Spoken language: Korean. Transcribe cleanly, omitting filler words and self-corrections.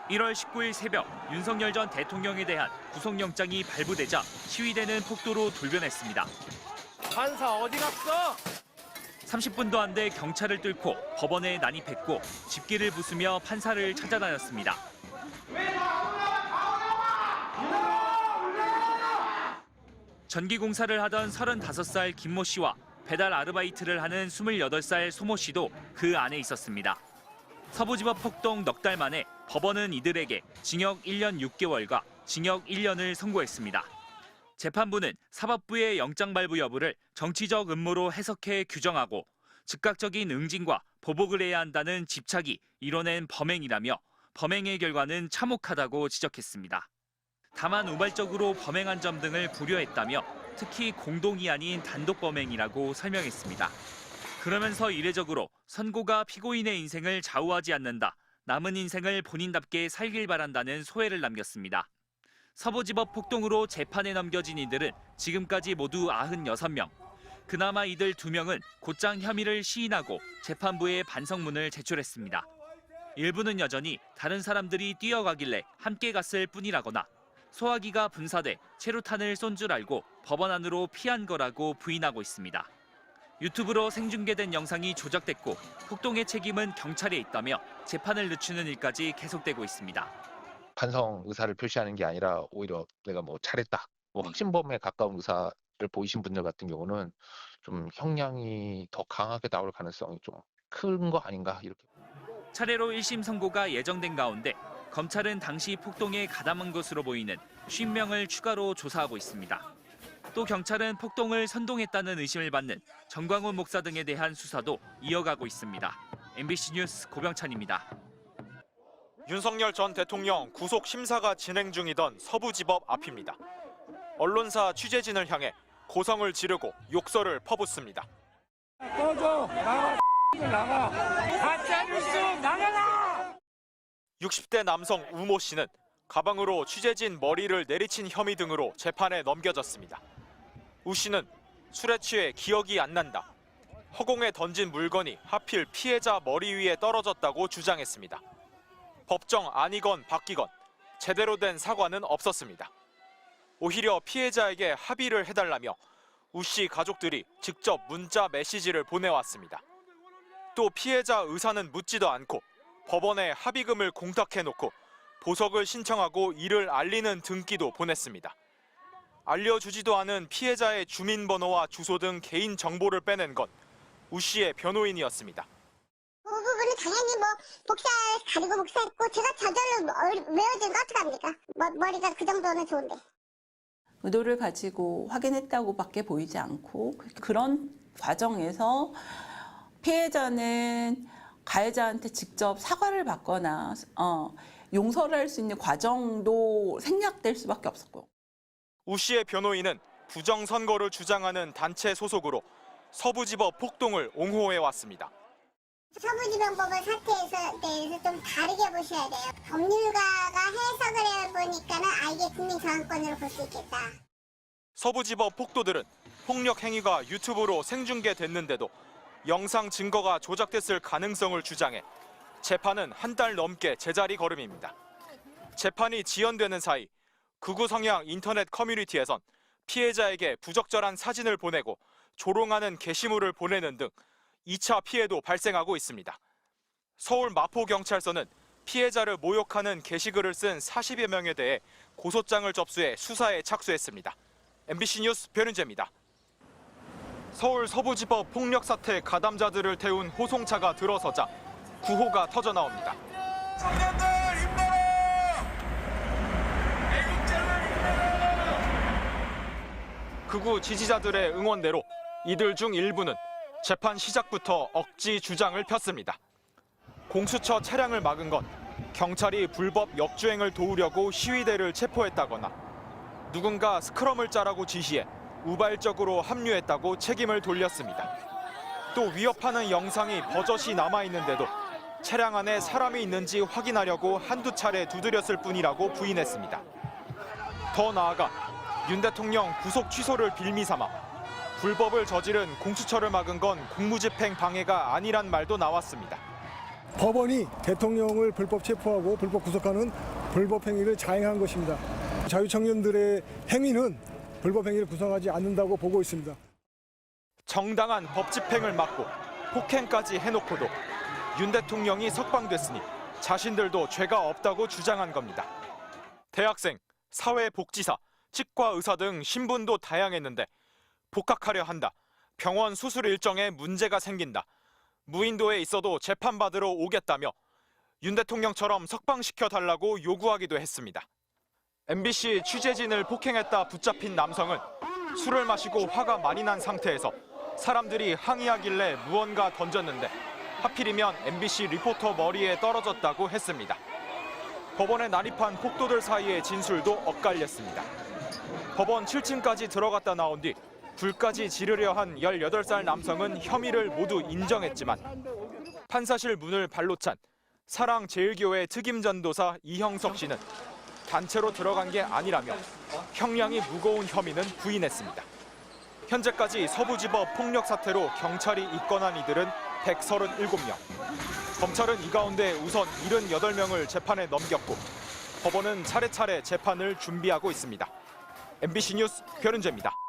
1월 19일 새벽 윤석열 전 대통령에 대한 구속영장이 발부되자 시위대는 폭도로 돌변했습니다. 판사 어디 갔어? 30분도 안 돼 경찰을 뚫고 법원에 난입했고 집기를 부수며 판사를 찾아다녔습니다. 전기공사를 하던 35살 김모 씨와 배달 아르바이트를 하는 28살 소모 씨도 그 안에 있었습니다. 서부지법 폭동 넉 달 만에 법원은 이들에게 징역 1년 6개월과 징역 1년을 선고했습니다. 재판부는 사법부의 영장 발부 여부를 정치적 음모로 해석해 규정하고 즉각적인 응징과 보복을 해야 한다는 집착이 이뤄낸 범행이라며 범행의 결과는 참혹하다고 지적했습니다. 다만 우발적으로 범행한 점 등을 고려했다며 특히 공동이 아닌 단독 범행이라고 설명했습니다. 그러면서 이례적으로 선고가 피고인의 인생을 좌우하지 않는다. 남은 인생을 본인답게 살길 바란다는 소회를 남겼습니다. 서부지법 폭동으로 재판에 넘겨진 이들은 지금까지 모두 96명. 그나마 이들 2명은 곧장 혐의를 시인하고 재판부에 반성문을 제출했습니다. 일부는 여전히 다른 사람들이 뛰어가길래 함께 갔을 뿐이라거나 소화기가 분사돼 체류탄을 쏜 줄 알고 법원 안으로 피한 거라고 부인하고 있습니다. 유튜브로 생중계된 영상이 조작됐고 폭동의 책임은 경찰에 있다며 재판을 늦추는 일까지 계속되고 있습니다. 반성 의사를 표시하는 게 아니라 오히려 내가 잘했다, 확신범에 가까운 의사를 보이신 분들 같은 경우는 좀 형량이 더 강하게 나올 가능성이 좀 큰 거 아닌가 이렇게. 차례로 1심 선고가 예정된 가운데 검찰은 당시 폭동에 가담한 것으로 보이는 50명을 추가로 조사하고 있습니다. 또 경찰은 폭동을 선동했다는 의심을 받는 정광훈 목사 등에 대한 수사도 이어가고 있습니다. MBC 뉴스 고병찬입니다. 윤석열 전 대통령 구속 심사가 진행 중이던 서부지법 앞입니다. 언론사 취재진을 향해 고성을 지르고 욕설을 퍼붓습니다. 꺼져! 나가! 가짜뉴스 나가라! 60대 남성 우모 씨는 가방으로 취재진 머리를 내리친 혐의 등으로 재판에 넘겨졌습니다. 우 씨는 술에 취해 기억이 안 난다. 허공에 던진 물건이 하필 피해자 머리 위에 떨어졌다고 주장했습니다. 법정 아니건 바뀌건 제대로 된 사과는 없었습니다. 오히려 피해자에게 합의를 해달라며 우 씨 가족들이 직접 문자 메시지를 보내왔습니다. 또 피해자 의사는 묻지도 않고 법원에 합의금을 공탁해놓고 보석을 신청하고 이를 알리는 등기도 보냈습니다. 알려주지도 않은 피해자의 주민번호와 주소 등 개인 정보를 빼낸 건 우 씨의 변호인이었습니다. 그 부분은 당연히 가리고 복사했고 제가 저절로 외워준 거 어떡합니까? 머리가 그 정도는 좋은데. 의도를 가지고 확인했다고밖에 보이지 않고 그런 과정에서 피해자는 가해자한테 직접 사과를 받거나 용서를 할 수 있는 과정도 생략될 수밖에 없었고. 우 씨의 변호인은 부정선거를 주장하는 단체 소속으로 서부지법 폭동을 옹호해왔습니다. 서부지방법을 사태에 대해서 좀 다르게 보셔야 돼요. 법률가가 해석을 해보니까는 이게 국민 저항권으로 볼 수 있겠다. 서부지법 폭도들은 폭력 행위가 유튜브로 생중계됐는데도 영상 증거가 조작됐을 가능성을 주장해 재판은 한 달 넘게 제자리 걸음입니다. 재판이 지연되는 사이 극우 성향 인터넷 커뮤니티에선 피해자에게 부적절한 사진을 보내고 조롱하는 게시물을 보내는 등 2차 피해도 발생하고 있습니다. 서울 마포경찰서는 피해자를 모욕하는 게시글을 쓴 40여 명에 대해 고소장을 접수해 수사에 착수했습니다. MBC 뉴스 변은재입니다. 서울 서부지법 폭력 사태 가담자들을 태운 호송차가 들어서자 구호가 터져 나옵니다. 청년들 힘내라! 애국자들 힘내라! 극우 지지자들의 응원대로 이들 중 일부는 재판 시작부터 억지 주장을 폈습니다. 공수처 차량을 막은 건 경찰이 불법 역주행을 도우려고 시위대를 체포했다거나 누군가 스크럼을 짜라고 지시해 우발적으로 합류했다고 책임을 돌렸습니다. 또 위협하는 영상이 버젓이 남아있는데도 차량 안에 사람이 있는지 확인하려고 한두 차례 두드렸을 뿐이라고 부인했습니다. 더 나아가 윤 대통령 구속 취소를 빌미삼아 불법을 저지른 공수처를 막은 건 공무집행 방해가 아니란 말도 나왔습니다. 법원이 대통령을 불법 체포하고 불법 구속하는 불법 행위를 자행한 것입니다. 자유청년들의 행위는 불법 행위를 구성하지 않는다고 보고 있습니다. 정당한 법 집행을 막고 폭행까지 해놓고도 윤 대통령이 석방됐으니 자신들도 죄가 없다고 주장한 겁니다. 대학생, 사회복지사, 치과의사 등 신분도 다양했는데 복학하려 한다. 병원 수술 일정에 문제가 생긴다. 무인도에 있어도 재판받으러 오겠다며 윤 대통령처럼 석방시켜달라고 요구하기도 했습니다. MBC 취재진을 폭행했다 붙잡힌 남성은 술을 마시고 화가 많이 난 상태에서 사람들이 항의하길래 무언가 던졌는데 하필이면 MBC 리포터 머리에 떨어졌다고 했습니다. 법원에 난입한 폭도들 사이의 진술도 엇갈렸습니다. 법원 7층까지 들어갔다 나온 뒤 불까지 지르려 한 18살 남성은 혐의를 모두 인정했지만 판사실 문을 발로 찬 사랑제일교회 특임전도사 이형석 씨는 단체로 들어간 게 아니라며 형량이 무거운 혐의는 부인했습니다. 현재까지 서부지법 폭력 사태로 경찰이 입건한 이들은 137명. 검찰은 이 가운데 우선 78명을 재판에 넘겼고 법원은 차례차례 재판을 준비하고 있습니다. MBC 뉴스 변은재입니다.